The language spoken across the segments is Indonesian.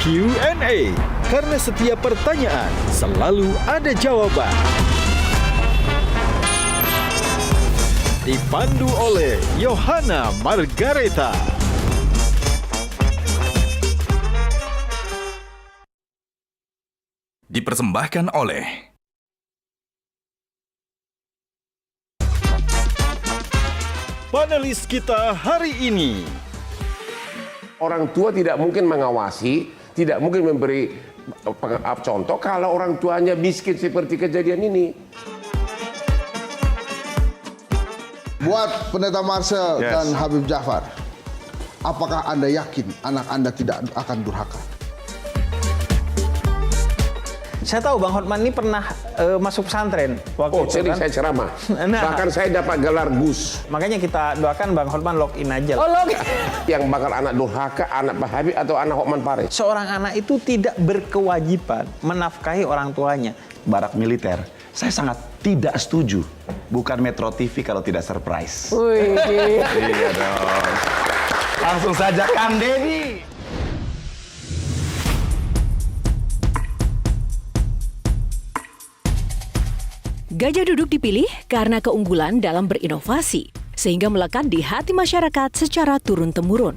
Q&A, karena setiap pertanyaan selalu ada jawaban. Dipandu oleh Yohana Margareta. Dipersembahkan oleh Panelis kita hari ini. Orang tua tidak mungkin mengawasi, tidak mungkin memberi contoh kalau orang tuanya miskin seperti kejadian ini. Buat Pendeta Marcel dan Habib Jafar, apakah Anda yakin anak Anda tidak akan durhaka? Saya tahu Bang Hotman ini pernah masuk pesantren waktu Oh, itu sering kan. saya ceramah. Nah. Bahkan saya dapat gelar Gus. Makanya kita doakan Bang Hotman login aja. Oh, login. Yang bakal anak durhaka, anak Pak Habib atau anak Hotman Paris. Seorang anak itu tidak berkewajiban menafkahi orang tuanya. Barak militer, saya sangat tidak setuju. Bukan Metro TV kalau tidak surprise. Wih. Iya dong. Langsung saja Kang Deddy. Gajah Duduk dipilih karena keunggulan dalam berinovasi, sehingga melekat di hati masyarakat secara turun-temurun.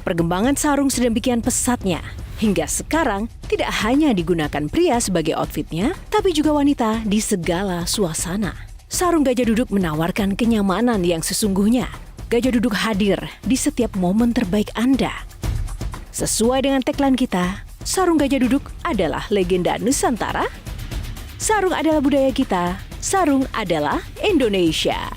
Perkembangan sarung sedemikian pesatnya, hingga sekarang tidak hanya digunakan pria sebagai outfitnya, tapi juga wanita di segala suasana. Sarung Gajah Duduk menawarkan kenyamanan yang sesungguhnya. Gajah Duduk hadir di setiap momen terbaik Anda. Sesuai dengan tagline kita, sarung Gajah Duduk adalah legenda Nusantara. Sarung adalah budaya kita, sarung adalah Indonesia.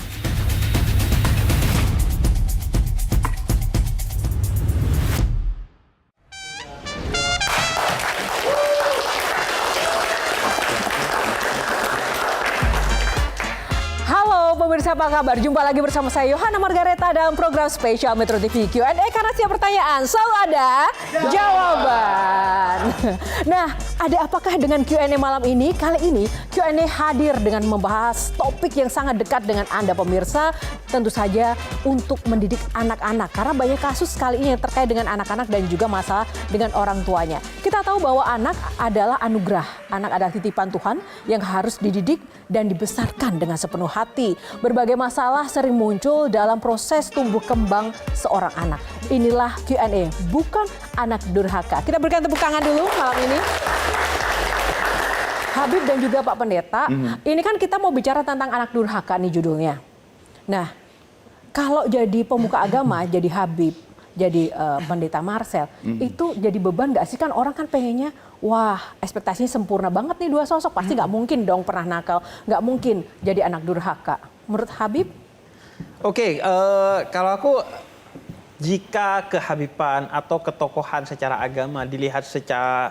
Halo pemirsa, apa kabar? Jumpa lagi bersama saya Yohana Margareta dalam program spesial Metro TV Q&A, karena setiap pertanyaan selalu ada jawaban. Nah, ada apakah dengan Q&A malam ini? Kali ini Q&A hadir dengan membahas topik yang sangat dekat dengan Anda pemirsa, tentu saja untuk mendidik anak-anak, karena banyak kasus kali ini yang terkait dengan anak-anak dan juga masalah dengan orang tuanya. Kita tahu bahwa anak adalah anugerah, anak adalah titipan Tuhan yang harus dididik dan dibesarkan dengan sepenuh hati. Berbagai masalah sering muncul dalam proses tumbuh kembang seorang anak. Inilah Q&A, bukan anak durhaka. Kita berikan tepuk tangan dulu malam ini. Habib dan juga Pak Pendeta, ini kan kita mau bicara tentang anak durhaka nih judulnya. Nah, kalau jadi pemuka agama, jadi Habib, jadi Pendeta Marcel, itu jadi beban nggak sih? Kan orang kan pengennya, wah ekspektasinya sempurna banget nih dua sosok, pasti nggak mungkin dong pernah nakal, nggak mungkin jadi anak durhaka. Menurut Habib? Oke, kalau aku, jika kehabiban atau ketokohan secara agama dilihat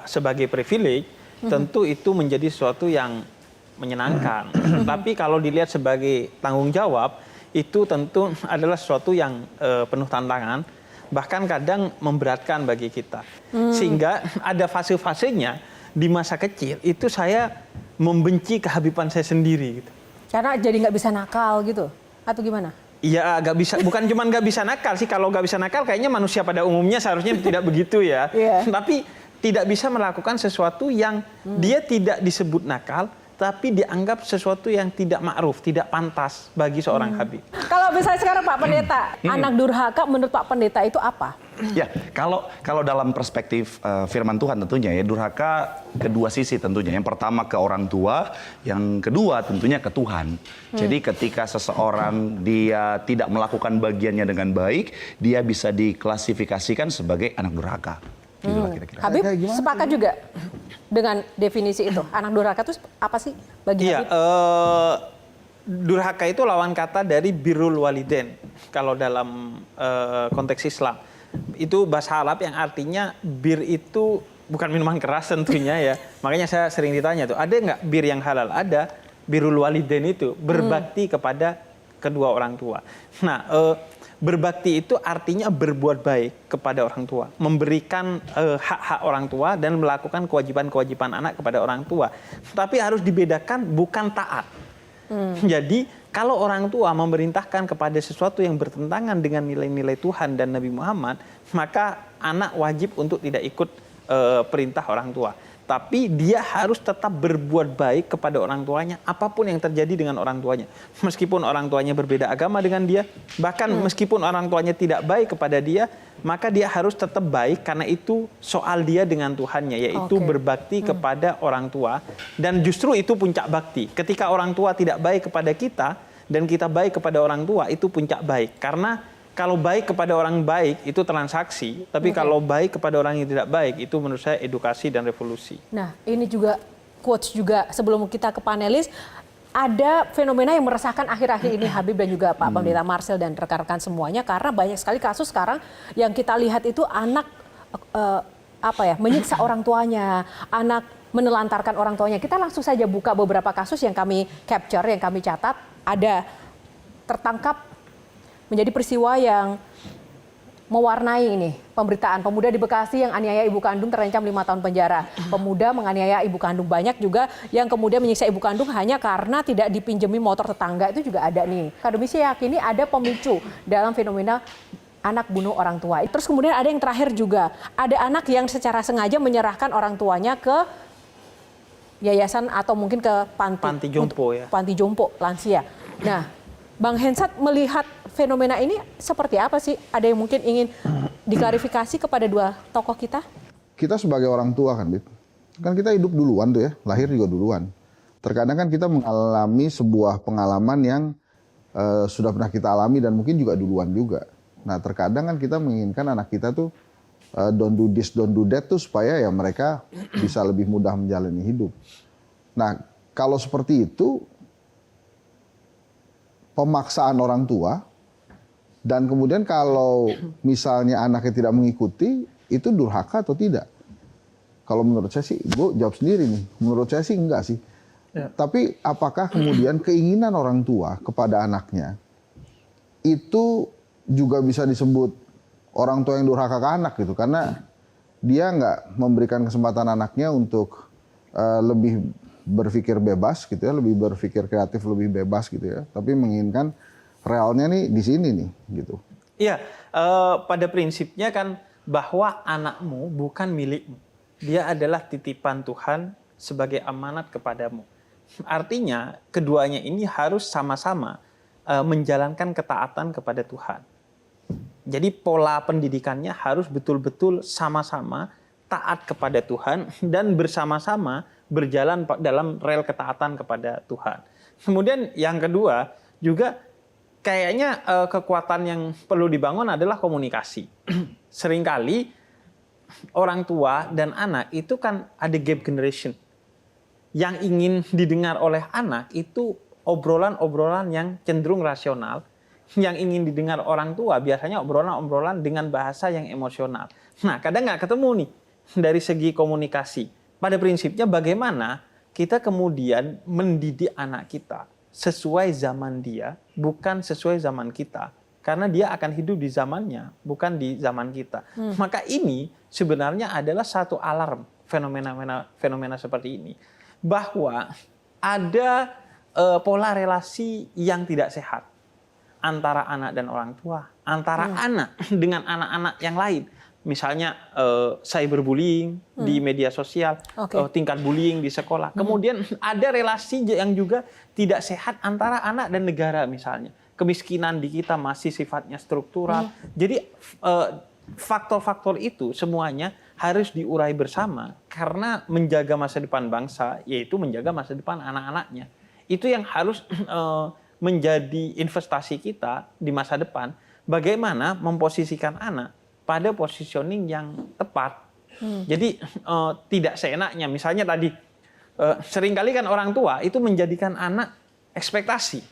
sebagai privilege, tentu itu menjadi sesuatu yang menyenangkan. Tapi kalau dilihat sebagai tanggung jawab, itu tentu adalah sesuatu yang penuh tantangan, bahkan kadang memberatkan bagi kita. Sehingga ada fase-fasenya di masa kecil, itu saya membenci kehabiban saya sendiri. Gitu. Karena jadi nggak bisa nakal gitu? Atau gimana? Iya, nggak bisa. Bukan cuma nggak bisa nakal sih. Kalau nggak bisa nakal, kayaknya manusia pada umumnya seharusnya tidak begitu ya. Tapi tidak bisa melakukan sesuatu yang dia tidak disebut nakal, tapi dianggap sesuatu yang tidak ma'ruf, tidak pantas bagi seorang Habib. Kalau misalnya sekarang Pak Pendeta, anak durhaka menurut Pak Pendeta itu apa? Ya, kalau dalam perspektif firman Tuhan tentunya ya, durhaka kedua sisi tentunya. Yang pertama ke orang tua, yang kedua tentunya ke Tuhan. Jadi ketika seseorang dia tidak melakukan bagiannya dengan baik, dia bisa diklasifikasikan sebagai anak durhaka. Gitulah kira-kira. Habib sepakat juga dengan definisi itu. Anak durhaka itu apa sih bagi Habib? Durhaka itu lawan kata dari birrul waliden. Kalau dalam konteks Islam. Itu bahasa Arab yang artinya bir itu bukan minuman keras tentunya ya. Makanya saya sering ditanya tuh, ada nggak bir yang halal? Ada. Birrul waliden itu berbakti kepada kedua orang tua. Nah, berbakti itu artinya berbuat baik kepada orang tua, memberikan hak-hak orang tua dan melakukan kewajiban-kewajiban anak kepada orang tua. Tapi harus dibedakan, bukan taat. Jadi kalau orang tua memerintahkan kepada sesuatu yang bertentangan dengan nilai-nilai Tuhan dan Nabi Muhammad, maka anak wajib untuk tidak ikut perintah orang tua. Tapi dia harus tetap berbuat baik kepada orang tuanya, apapun yang terjadi dengan orang tuanya. Meskipun orang tuanya berbeda agama dengan dia, bahkan meskipun orang tuanya tidak baik kepada dia, maka dia harus tetap baik karena itu soal dia dengan Tuhannya, yaitu berbakti kepada orang tua. Dan justru itu puncak bakti. Ketika orang tua tidak baik kepada kita, dan kita baik kepada orang tua, itu puncak baik. Karena kalau baik kepada orang baik itu transaksi, tapi kalau baik kepada orang yang tidak baik itu menurut saya edukasi dan revolusi. Nah, ini juga quotes juga sebelum kita ke panelis, ada fenomena yang meresahkan akhir-akhir ini Habib dan juga Pak Pendeta Marcel dan rekan-rekan semuanya, karena banyak sekali kasus sekarang yang kita lihat itu anak menyiksa orang tuanya, anak menelantarkan orang tuanya. Kita langsung saja buka beberapa kasus yang kami capture, yang kami catat. Ada tertangkap menjadi peristiwa yang mewarnai ini pemberitaan. Pemuda di Bekasi yang aniaya ibu kandung terancam 5 tahun penjara. Pemuda menganiaya ibu kandung. Banyak juga yang kemudian menyiksa ibu kandung hanya karena tidak dipinjemi motor tetangga. Itu juga ada nih. Akademisi yakini ada pemicu dalam fenomena anak bunuh orang tua. Terus kemudian ada yang terakhir juga. Ada anak yang secara sengaja menyerahkan orang tuanya ke yayasan atau mungkin ke Panti jompo ya. Panti jompo lansia. Nah, Bang Hensat melihat fenomena ini seperti apa sih? Ada yang mungkin ingin diklarifikasi kepada dua tokoh kita? Kita sebagai orang tua kan, Bib, kan kita hidup duluan tuh ya, lahir juga duluan. Terkadang kan kita mengalami sebuah pengalaman yang sudah pernah kita alami dan mungkin juga duluan juga. Nah, terkadang kan kita menginginkan anak kita tuh don't do this, don't do that tuh supaya ya mereka bisa lebih mudah menjalani hidup. Nah, kalau seperti itu, pemaksaan orang tua, dan kemudian kalau misalnya anaknya tidak mengikuti, itu durhaka atau tidak? Kalau menurut saya sih, gue jawab sendiri nih, menurut saya sih enggak sih. Ya. Tapi apakah kemudian keinginan orang tua kepada anaknya, itu juga bisa disebut orang tua yang durhaka ke anak gitu? Karena dia nggak memberikan kesempatan anaknya untuk lebih berpikir bebas gitu ya, lebih berpikir kreatif, lebih bebas gitu ya. Tapi menginginkan realnya nih di sini nih gitu. Iya, pada prinsipnya kan bahwa anakmu bukan milikmu. Dia adalah titipan Tuhan sebagai amanat kepadamu. Artinya keduanya ini harus sama-sama menjalankan ketaatan kepada Tuhan. Jadi pola pendidikannya harus betul-betul sama-sama taat kepada Tuhan dan bersama-sama berjalan dalam rel ketaatan kepada Tuhan. Kemudian yang kedua juga kayaknya kekuatan yang perlu dibangun adalah komunikasi. Seringkali orang tua dan anak itu kan ada gap generation. Yang ingin didengar oleh anak itu obrolan-obrolan yang cenderung rasional. Yang ingin didengar orang tua biasanya obrolan-obrolan dengan bahasa yang emosional. Nah, kadang nggak ketemu nih dari segi komunikasi. Pada prinsipnya bagaimana kita kemudian mendidik anak kita sesuai zaman dia, bukan sesuai zaman kita. Karena dia akan hidup di zamannya, bukan di zaman kita. Maka ini sebenarnya adalah satu alarm fenomena seperti ini. Bahwa ada pola relasi yang tidak sehat antara anak dan orang tua, antara anak dengan anak-anak yang lain. Misalnya cyberbullying di media sosial, tingkat bullying di sekolah. Kemudian ada relasi yang juga tidak sehat antara anak dan negara misalnya. Kemiskinan di kita masih sifatnya struktural. Jadi faktor-faktor itu semuanya harus diurai bersama karena menjaga masa depan bangsa, yaitu menjaga masa depan anak-anaknya. Itu yang harus menjadi investasi kita di masa depan. Bagaimana memposisikan anak pada positioning yang tepat. Jadi tidak seenaknya. Misalnya tadi seringkali kan orang tua itu menjadikan anak ekspektasi.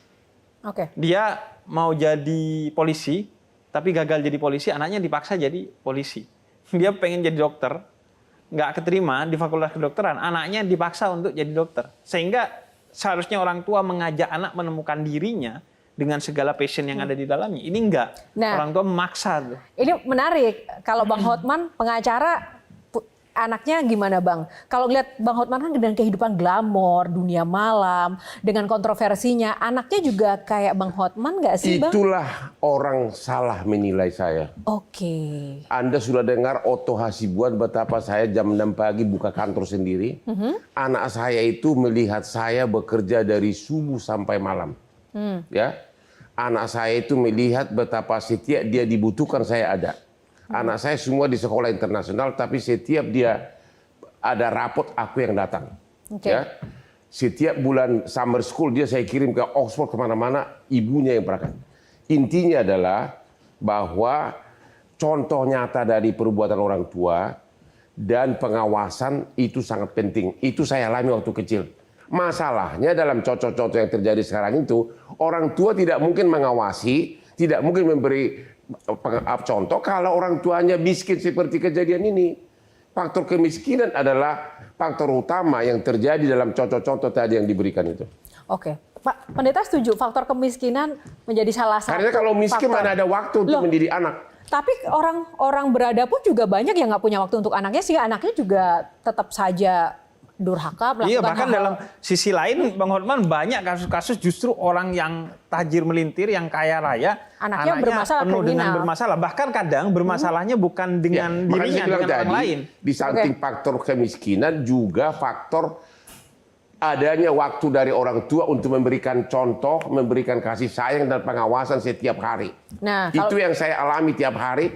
Dia mau jadi polisi, tapi gagal jadi polisi, anaknya dipaksa jadi polisi. Dia pengen jadi dokter, nggak keterima di fakultas kedokteran, anaknya dipaksa untuk jadi dokter. Sehingga seharusnya orang tua mengajak anak menemukan dirinya dengan segala passion yang ada di dalamnya. Ini enggak. Orang tua memaksa tuh. Ini menarik. Kalau Bang Hotman, pengacara, anaknya gimana Bang? Kalau lihat Bang Hotman kan dengan kehidupan glamor, dunia malam, dengan kontroversinya, anaknya juga kayak Bang Hotman nggak sih Bang? Itulah orang salah menilai saya. Oke. Anda sudah dengar Otto Hasibuan betapa saya jam 6 pagi buka kantor sendiri. Anak saya itu melihat saya bekerja dari subuh sampai malam. Ya, anak saya itu melihat betapa setiap dia dibutuhkan saya ada. Anak saya semua di sekolah internasional, tapi setiap dia ada rapot aku yang datang. Ya, setiap bulan summer school dia saya kirim ke Oxford kemana-mana, ibunya yang berangkat. Intinya adalah bahwa contoh nyata dari perbuatan orang tua dan pengawasan itu sangat penting. Itu saya alami waktu kecil. Masalahnya dalam contoh-contoh yang terjadi sekarang itu, orang tua tidak mungkin mengawasi, tidak mungkin memberi contoh kalau orang tuanya miskin seperti kejadian ini. Faktor kemiskinan adalah faktor utama yang terjadi dalam contoh-contoh tadi yang diberikan itu. Oke, Pak Pendeta setuju faktor kemiskinan menjadi salah satu. Karena kalau miskin faktor. mana ada waktu untuk mendidik anak. Tapi orang berada pun juga banyak yang nggak punya waktu untuk anaknya, sehingga anaknya juga tetap saja durhaka melakukan Iya, bahkan hal-hal. dalam sisi lain Bang Hotman banyak kasus-kasus justru orang yang tajir melintir, yang kaya raya, Anaknya bermasalah, penuh dengan kriminal. bermasalah. Bahkan kadang bermasalahnya bukan dengan Makanya dirinya, saya bilang dengan orang tadi, lain. di samping faktor kemiskinan juga faktor adanya waktu dari orang tua untuk memberikan contoh, memberikan kasih sayang dan pengawasan setiap hari. Nah, Itu yang saya alami tiap hari.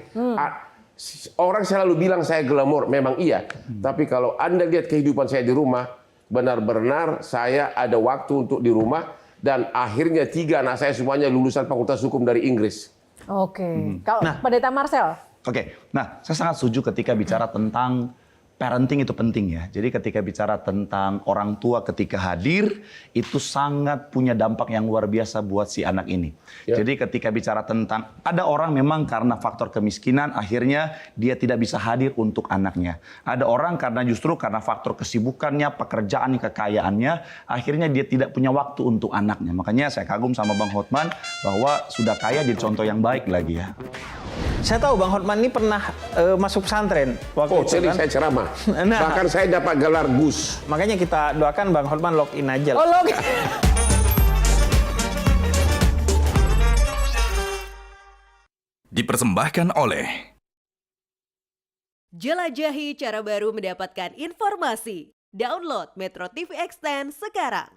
Orang selalu bilang saya glamor, memang iya. Tapi kalau Anda lihat kehidupan saya di rumah, benar-benar saya ada waktu untuk di rumah, dan akhirnya 3 anak saya semuanya lulusan Fakultas Hukum dari Inggris. Oke. Kalau Pendeta Marcel? Oke, nah saya sangat setuju ketika bicara tentang parenting itu penting ya. Jadi ketika bicara tentang orang tua ketika hadir, itu sangat punya dampak yang luar biasa buat si anak ini. Ya. Jadi ketika bicara tentang, ada orang memang karena faktor kemiskinan, akhirnya dia tidak bisa hadir untuk anaknya. Ada orang karena justru karena faktor kesibukannya, pekerjaan, kekayaannya, akhirnya dia tidak punya waktu untuk anaknya. Makanya saya kagum sama Bang Hotman, bahwa sudah kaya jadi contoh yang baik lagi ya. Saya tahu Bang Hotman ini pernah masuk pesantren waktu Oh, itu jadi kan. saya ceramah. Nah. Bahkan saya dapat gelar Gus. Makanya kita doakan Bang Hotman login aja lah. Oh, log. Dipersembahkan oleh Jelajahi cara baru mendapatkan informasi. Download Metro TV Extend sekarang.